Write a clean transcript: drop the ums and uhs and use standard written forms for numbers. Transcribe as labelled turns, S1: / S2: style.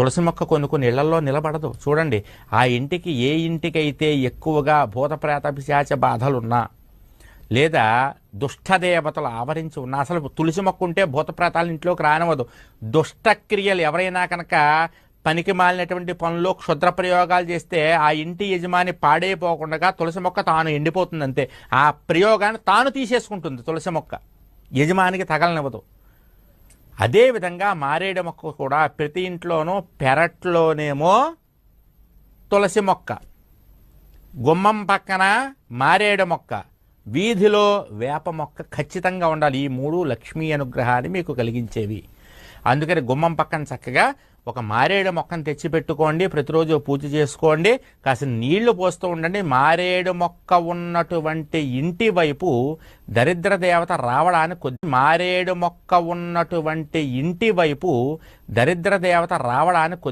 S1: తులసి మొక్క కొన్ని ఇళ్లలో నిలబడదు. చూడండి, ఆ ఇంటికి ఏ ఇంటికైతే ఎక్కువగా భూత ప్రేత పిశాచ బాధలున్నా లేదా దుష్టదేవతలు ఆవరించి ఉన్నా, అసలు తులసి మొక్క ఉంటే భూత ప్రేతాలు ఇంట్లోకి రానివ్వదు. దుష్టక్రియలు ఎవరైనా కనుక పనికి మాలినటువంటి పనుల్లో క్షుద్ర ప్రయోగాలు చేస్తే ఆ ఇంటి యజమాని పాడైపోకుండా తులసి మొక్క తాను ఎండిపోతుంది అంతే. ఆ ప్రయోగాన్ని తాను తీసేసుకుంటుంది తులసి మొక్క, యజమానికి తగలనివ్వదు. అదేవిధంగా మారేడు మొక్క కూడా ప్రతి ఇంట్లోనూ పెరట్లోనేమో తులసి మొక్క, గుమ్మం పక్కన మారేడు మొక్క, వీధిలో వేప మొక్క ఖచ్చితంగా ఉండాలి. ఈ మూడు లక్ష్మీ అనుగ్రహాన్ని మీకు కలిగించేవి. అందుకని గుమ్మం పక్కన చక్కగా ఒక మారేడు మొక్కను తెచ్చిపెట్టుకోండి, ప్రతిరోజు పూజ చేసుకోండి, కాస్త నీళ్లు పోస్తూ ఉండండి. మారేడు మొక్క ఉన్నటువంటి ఇంటి వైపు దరిద్ర దేవత రావడానికి మారేడు మొక్క ఉన్నటువంటి ఇంటి వైపు దరిద్ర దేవత రావడానికి